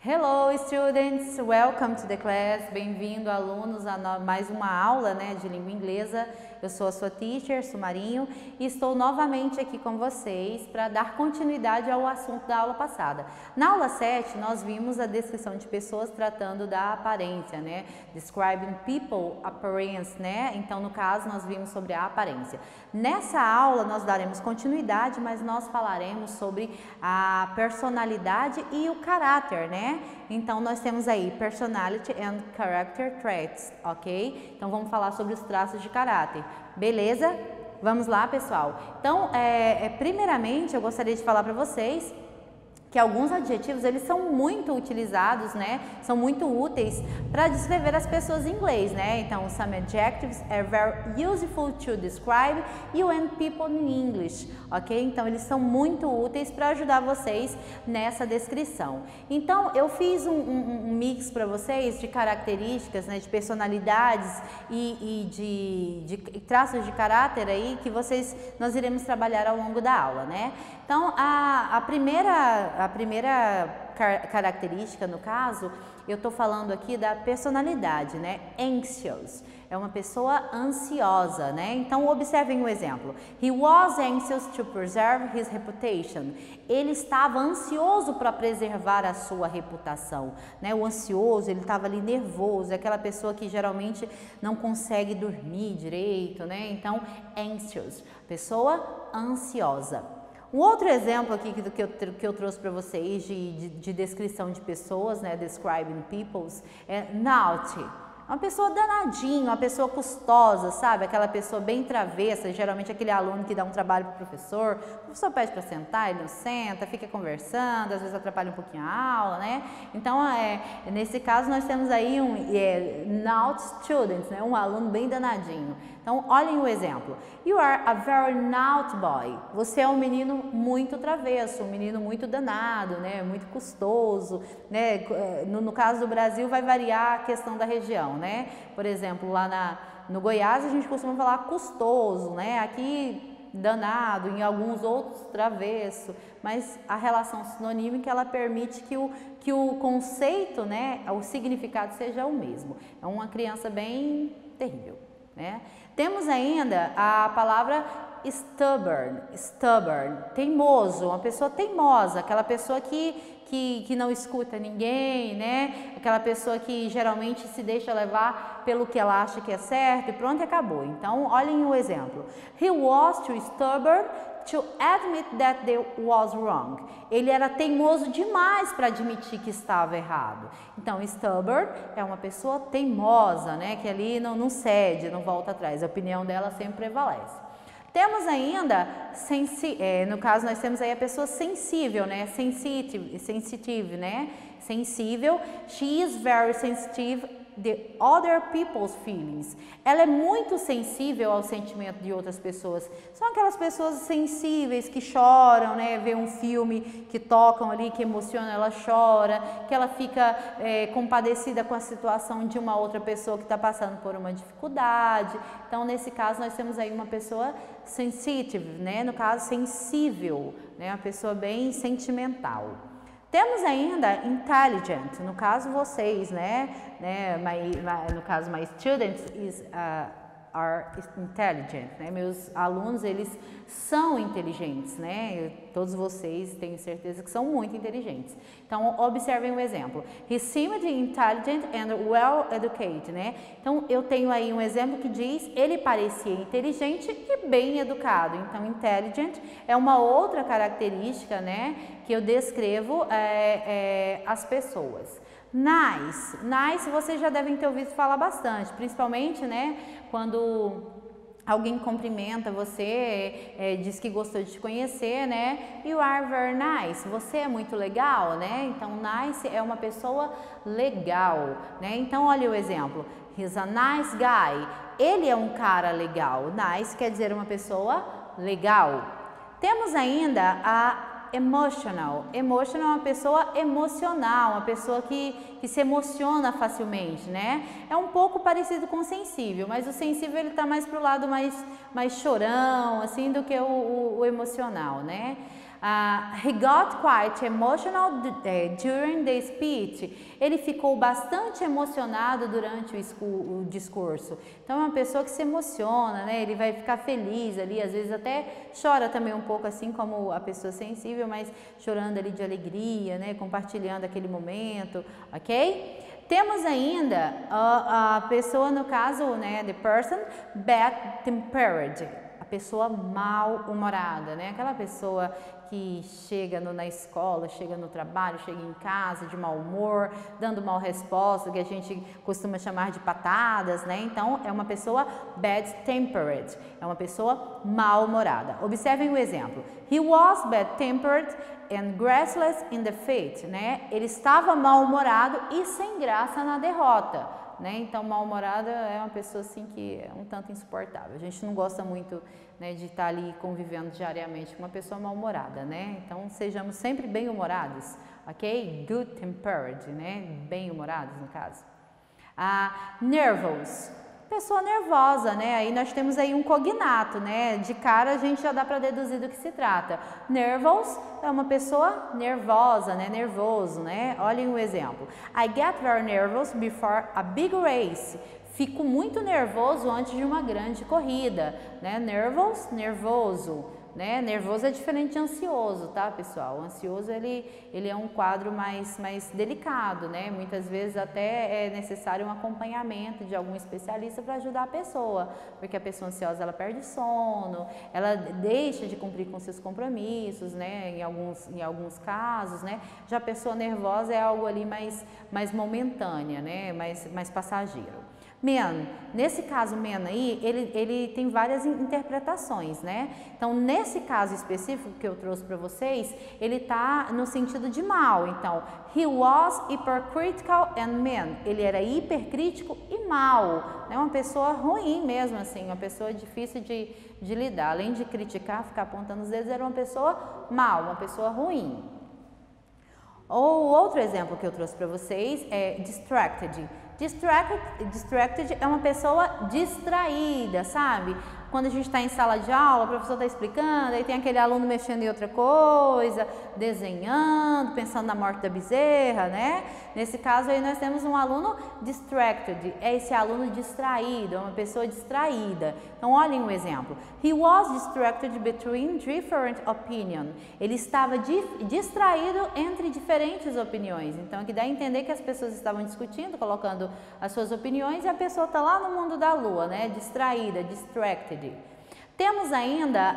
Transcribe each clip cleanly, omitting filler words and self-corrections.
Hello students, welcome to the class. Bem-vindo alunos a mais uma aula, de língua inglesa. Eu sou a sua teacher, Sumarinho, e estou novamente aqui com vocês para dar continuidade ao assunto da aula passada. Na aula 7, nós vimos a descrição de pessoas tratando da aparência, Describing people appearance, Então, no caso, nós vimos sobre a aparência. Nessa aula, nós daremos continuidade, mas nós falaremos sobre a personalidade e o caráter, Então, nós temos aí personality and character traits, ok? Então, vamos falar sobre os traços de caráter, beleza? Vamos lá, pessoal? Então, primeiramente, eu gostaria de falar para vocês que alguns adjetivos, eles são muito utilizados, São muito úteis para descrever as pessoas em inglês, Então, some adjectives are very useful to describe you and people in English, ok? Então, eles são muito úteis para ajudar vocês nessa descrição. Então, eu fiz um mix para vocês de características, de personalidades e de traços de caráter aí que nós iremos trabalhar ao longo da aula, Então, a primeira característica, no caso, eu estou falando aqui da personalidade, Anxious. É uma pessoa ansiosa, Então, observem o exemplo. He was anxious to preserve his reputation. Ele estava ansioso para preservar a sua reputação, O ansioso, ele estava ali nervoso, é aquela pessoa que geralmente não consegue dormir direito, Então, anxious, pessoa ansiosa. Um outro exemplo aqui que eu trouxe para vocês de descrição de pessoas, describing peoples, é naughty. Uma pessoa danadinha, uma pessoa custosa, sabe? Aquela pessoa bem travessa, geralmente aquele aluno que dá um trabalho para o professor pede para sentar, ele não senta, fica conversando, às vezes atrapalha um pouquinho a aula, Então, nesse caso, nós temos aí naughty student, Um aluno bem danadinho. Então, olhem o exemplo. You are a very naughty boy. Você é um menino muito travesso, um menino muito danado, Muito custoso, No caso do Brasil, vai variar a questão da região, Por exemplo, lá no Goiás, a gente costuma falar custoso, Aqui, danado, em alguns outros, travesso. Mas a relação sinonímica, ela permite que o conceito, o significado seja o mesmo. É uma criança bem terrível, Temos ainda a palavra stubborn, teimoso, uma pessoa teimosa, aquela pessoa que não escuta ninguém, Aquela pessoa que geralmente se deixa levar pelo que ela acha que é certo e pronto, acabou. Então, olhem o exemplo. He was too stubborn to admit that they was wrong. Ele era teimoso demais para admitir que estava errado. Então, stubborn é uma pessoa teimosa, Que ali não cede, não volta atrás. A opinião dela sempre prevalece. Temos ainda, no caso, nós temos aí a pessoa sensível, Sensitive, Sensível. She is very sensitive the other people's feelings. Ela é muito sensível ao sentimento de outras pessoas. São aquelas pessoas sensíveis que choram, Vê um filme que tocam ali, que emociona, ela chora, que ela fica compadecida com a situação de uma outra pessoa que está passando por uma dificuldade. Então, nesse caso, nós temos aí uma pessoa sensitive, No caso, sensível, Uma pessoa bem sentimental. Temos ainda intelligent, no caso vocês, no caso, my students are intelligent, Meus alunos, eles são inteligentes, Todos vocês, tenho certeza que são muito inteligentes. Então, observem o exemplo. He seemed intelligent and well educated, Então, eu tenho aí um exemplo que diz, ele parecia inteligente e bem educado. Então, intelligent é uma outra característica, que eu descrevo as pessoas. Nice, vocês já devem ter ouvido falar bastante, principalmente, quando alguém cumprimenta você, diz que gostou de te conhecer, You are very nice, você é muito legal, Então, nice é uma pessoa legal, Então, olha o exemplo. He's a nice guy. Ele é um cara legal. Nice quer dizer uma pessoa legal. Temos ainda a emotional. Emotional é uma pessoa emocional, uma pessoa que se emociona facilmente, né? É um pouco parecido com o sensível, mas o sensível ele tá mais pro lado mais chorão, assim, do que o emocional, né? He got quite emotional during the speech. Ele ficou bastante emocionado durante o discurso. Então é uma pessoa que se emociona, né? Ele vai ficar feliz ali, às vezes até chora também um pouco, assim como a pessoa sensível, mas chorando ali de alegria, né? Compartilhando aquele momento, ok? Temos ainda a pessoa, no caso, né? The person bad-tempered. A pessoa mal-humorada, né? Aquela pessoa que chega na escola, chega no trabalho, chega em casa de mau humor, dando mal resposta, que a gente costuma chamar de patadas, né? Então, é uma pessoa bad-tempered, é uma pessoa mal-humorada. Observem o exemplo. He was bad-tempered and graceless in defeat, né? Ele estava mal-humorado e sem graça na derrota. Né? Então, mal-humorada é uma pessoa assim que é um tanto insuportável. A gente não gosta muito, né, de estar ali convivendo diariamente com uma pessoa mal-humorada, né? Então, sejamos sempre bem-humorados, ok? Good-tempered, né? Bem-humorados, no caso. Nervous. Pessoa nervosa, né? Aí nós temos aí um cognato, né? De cara a gente já dá para deduzir do que se trata. Nervous é uma pessoa nervosa, né? Nervoso, né? Olhem o exemplo. I get very nervous before a big race. Fico muito nervoso antes de uma grande corrida, né? Nervous, nervoso. Né? Nervoso é diferente de ansioso, tá, pessoal? O ansioso ele é um quadro mais delicado, né? Muitas vezes até é necessário um acompanhamento de algum especialista para ajudar a pessoa, porque a pessoa ansiosa ela perde sono, ela deixa de cumprir com seus compromissos, né? Em alguns casos, né? Já a pessoa nervosa é algo ali mais momentânea, né? Mais passageiro. Man, nesse caso man aí, ele tem várias interpretações, né? Então, nesse caso específico que eu trouxe para vocês, ele tá no sentido de mal. Então, he was hypercritical and mean. Ele era hipercrítico e mal, né? Uma pessoa ruim mesmo, assim, uma pessoa difícil de lidar. Além de criticar, ficar apontando os dedos, era uma pessoa mal, uma pessoa ruim. Ou outro exemplo que eu trouxe para vocês é distracted. Distracted é uma pessoa distraída, sabe? Quando a gente está em sala de aula, o professor está explicando, aí tem aquele aluno mexendo em outra coisa, desenhando, pensando na morte da bezerra, né? Nesse caso aí nós temos um aluno distracted, é esse aluno distraído, é uma pessoa distraída. Então olhem um exemplo. He was distracted between different opinions. Ele estava distraído entre diferentes opiniões. Então aqui dá a entender que as pessoas estavam discutindo, colocando as suas opiniões e a pessoa está lá no mundo da lua, né? Distraída, distracted. Temos ainda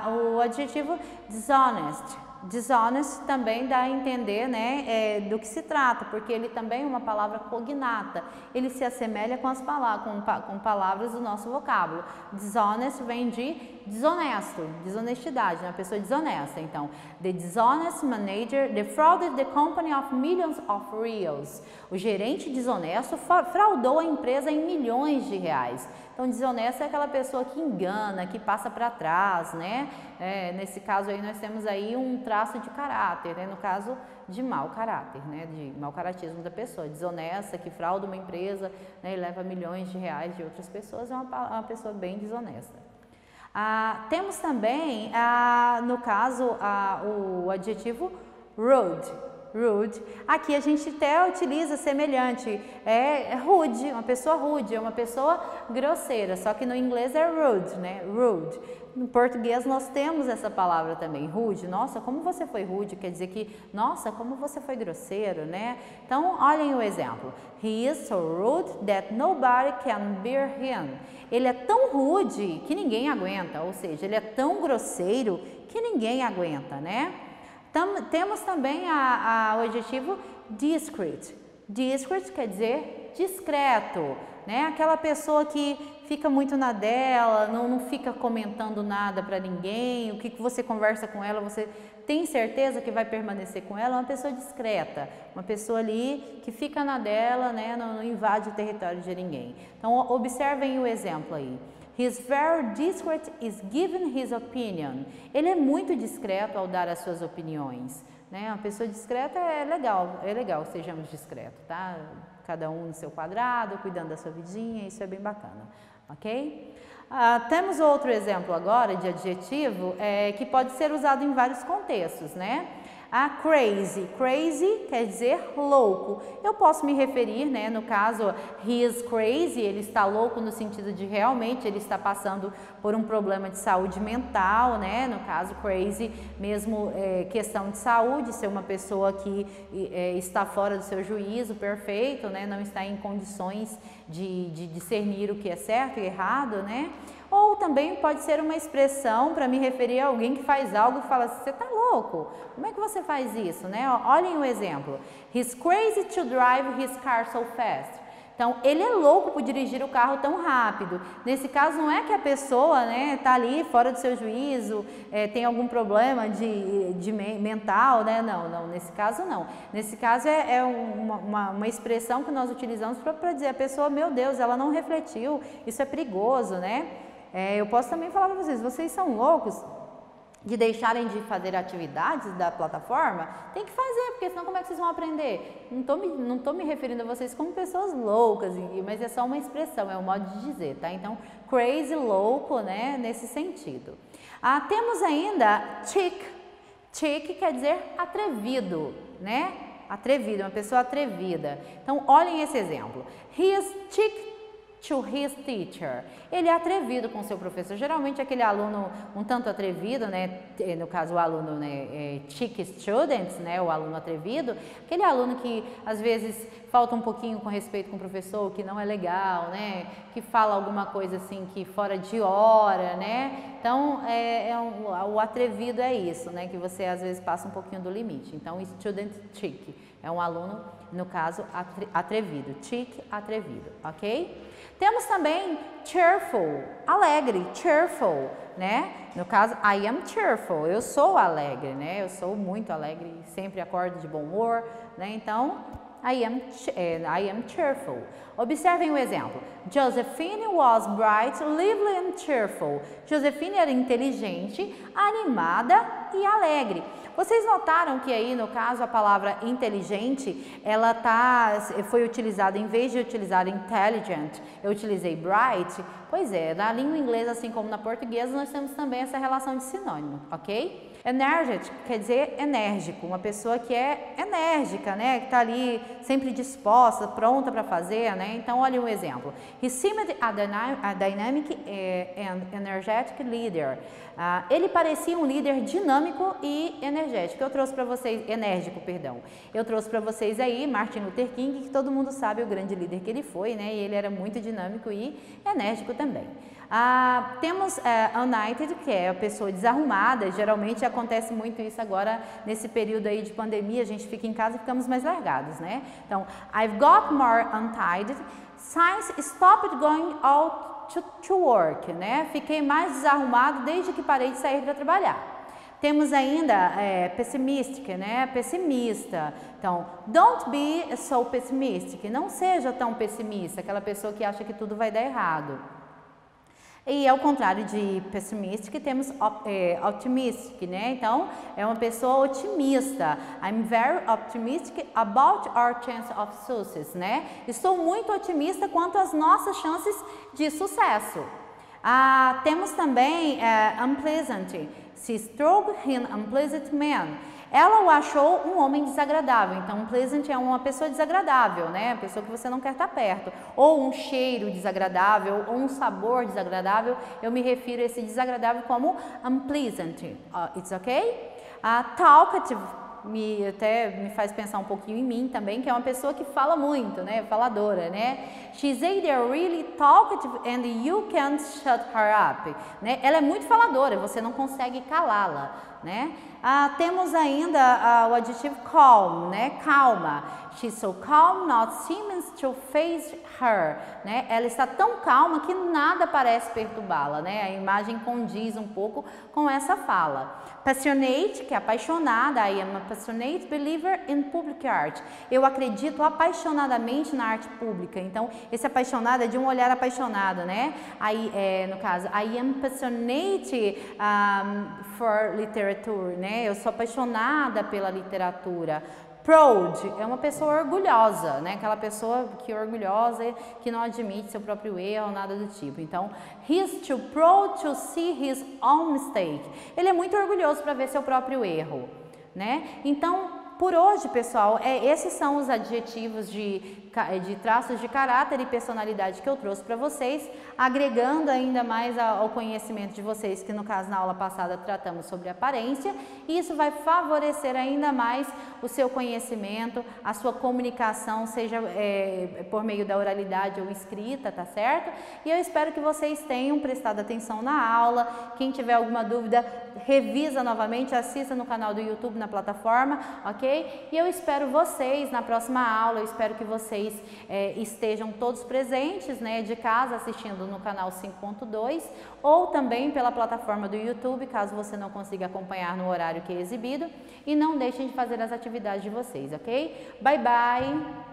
o adjetivo dishonest. Dishonest também dá a entender, né, do que se trata, porque ele também é uma palavra cognata. Ele se assemelha com com palavras do nosso vocábulo. Dishonest vem de desonesto, desonestidade, uma pessoa desonesta. Então, the dishonest manager defrauded the company of millions of reals. O gerente desonesto fraudou a empresa em milhões de reais. Então, desonesto é aquela pessoa que engana, que passa para trás, né? Nesse caso aí nós temos aí um traço de caráter, né? No caso de mau caráter, né? De mau caratismo da pessoa, desonesta, que frauda uma empresa, né? E leva milhões de reais de outras pessoas, é uma pessoa bem desonesta. Temos também, no caso, o adjetivo rude. Rude. Aqui a gente até utiliza semelhante, rude, uma pessoa rude, é uma pessoa grosseira, só que no inglês é rude, né? Rude. No português nós temos essa palavra também, rude. Nossa, como você foi rude, quer dizer que, nossa, como você foi grosseiro, né? Então, olhem o exemplo. He is so rude that nobody can bear him. Ele é tão rude que ninguém aguenta, ou seja, ele é tão grosseiro que ninguém aguenta, né? Temos também o adjetivo discreet. Discreet quer dizer discreto, né? Aquela pessoa que fica muito na dela, não fica comentando nada para ninguém, o que você conversa com ela, você tem certeza que vai permanecer com ela, é uma pessoa discreta, uma pessoa ali que fica na dela, né? Não invade o território de ninguém. Então, observem o exemplo aí. He's very discreet is giving his opinion. Ele é muito discreto ao dar as suas opiniões, né? Uma pessoa discreta é legal que sejamos discretos, tá? Cada um no seu quadrado, cuidando da sua vidinha, isso é bem bacana, ok? Temos outro exemplo agora de adjetivo que pode ser usado em vários contextos, né? Crazy. Crazy quer dizer louco. Eu posso me referir, né, no caso, he is crazy, ele está louco no sentido de realmente ele está passando por um problema de saúde mental, né? No caso, crazy, mesmo questão de saúde, ser uma pessoa que está fora do seu juízo perfeito, né? Não está em condições de discernir o que é certo e errado, né? Ou também pode ser uma expressão para me referir a alguém que faz algo e fala assim, você está louco? Como é que você faz isso, né? Olhem o exemplo. He's crazy to drive his car so fast. Então, ele é louco por dirigir o carro tão rápido. Nesse caso, não é que a pessoa, né, tá ali fora do seu juízo, tem algum problema de mental, né? Não, nesse caso não. Nesse caso é uma expressão que nós utilizamos para dizer a pessoa, meu Deus, ela não refletiu, isso é perigoso, né? Eu posso também falar para vocês são loucos de deixarem de fazer atividades da plataforma? Tem que fazer, porque senão como é que vocês vão aprender? Não tô me referindo a vocês como pessoas loucas, mas é só uma expressão, é um modo de dizer, tá? Então, crazy, louco, né? Nesse sentido. Temos ainda chic. Chic quer dizer atrevido, né? Atrevido, uma pessoa atrevida. Então, olhem esse exemplo. He is chic to his teacher. Ele é atrevido com seu professor. Geralmente aquele aluno um tanto atrevido, né? No caso o aluno, né? Chic students, né? O aluno atrevido. Aquele aluno que às vezes falta um pouquinho com respeito com o professor, que não é legal, né? Que fala alguma coisa assim que fora de hora, né? Então o atrevido é isso, né? Que você às vezes passa um pouquinho do limite. Então student chic é um aluno, no caso, atrevido. Chic, atrevido, ok? Temos também cheerful, alegre, cheerful, né? No caso, I am cheerful, eu sou alegre, né? Eu sou muito alegre, sempre acordo de bom humor, né? Então, I am cheerful. Observem o exemplo. Josephine was bright, lively and cheerful. Josephine era inteligente, animada e alegre. Vocês notaram que aí, no caso, a palavra inteligente, ela foi utilizada, em vez de utilizar intelligent, eu utilizei bright? Pois é, na língua inglesa, assim como na portuguesa, nós temos também essa relação de sinônimo, ok? Energetic quer dizer enérgico, uma pessoa que é enérgica, né? Que está ali sempre disposta, pronta para fazer, né? Então, olha um exemplo. He seemed a dynamic and energetic leader. Ele parecia um líder dinâmico e energético. Eu trouxe para vocês, enérgico, perdão. Eu trouxe para vocês aí Martin Luther King, que todo mundo sabe o grande líder que ele foi, né? E ele era muito dinâmico e enérgico também. Temos united, que é a pessoa desarrumada. Geralmente acontece muito isso agora nesse período aí de pandemia, a gente fica em casa e ficamos mais largados, né? Então, I've got more untied since stopped going out to work, né? Fiquei mais desarrumado desde que parei de sair para trabalhar. Temos ainda pessimistic, né? Pessimista. Então, don't be so pessimistic. Não seja tão pessimista, aquela pessoa que acha que tudo vai dar errado. E ao contrário de pessimistic, temos optimistic, né? Então, é uma pessoa otimista. I'm very optimistic about our chance of success, né? Estou muito otimista quanto às nossas chances de sucesso. Temos também unpleasant. She struck him unpleasant man. Ela o achou um homem desagradável. Então, unpleasant é uma pessoa desagradável, né? Uma pessoa que você não quer estar perto. Ou um cheiro desagradável, ou um sabor desagradável. Eu me refiro a esse desagradável como unpleasant. It's okay? Talkative até me faz pensar um pouquinho em mim também, que é uma pessoa que fala muito, né? Faladora, né? She's either really talkative and you can't shut her up. Né? Ela é muito faladora, você não consegue calá-la. né? Temos ainda o adjetivo calm, né? Calma. She's so calm, not seems to faze her, né? Ela está tão calma que nada parece perturbá-la, né? A imagem condiz um pouco com essa fala. Passionate, que é apaixonada, I am a passionate believer in public art. Eu acredito apaixonadamente na arte pública. Então, esse apaixonado é de um olhar apaixonado, né? Aí, no caso, I am passionate for literature, né? Eu sou apaixonada pela literatura. Proud é uma pessoa orgulhosa, né? Aquela pessoa que é orgulhosa, que não admite seu próprio erro, nada do tipo. Então, he's too proud to see his own mistake. Ele é muito orgulhoso para ver seu próprio erro, né? Então, por hoje, pessoal, esses são os adjetivos de traços de caráter e personalidade que eu trouxe para vocês, agregando ainda mais ao conhecimento de vocês, que no caso na aula passada tratamos sobre aparência, e isso vai favorecer ainda mais o seu conhecimento, a sua comunicação, seja por meio da oralidade ou escrita, tá certo? E eu espero que vocês tenham prestado atenção na aula. Quem tiver alguma dúvida, revisa novamente, assista no canal do YouTube, na plataforma, ok? E eu espero vocês na próxima aula, eu espero que vocês estejam todos presentes, né, de casa, assistindo no canal 5.2 ou também pela plataforma do YouTube, caso você não consiga acompanhar no horário que é exibido. E não deixem de fazer as atividades de vocês, ok? Bye, bye!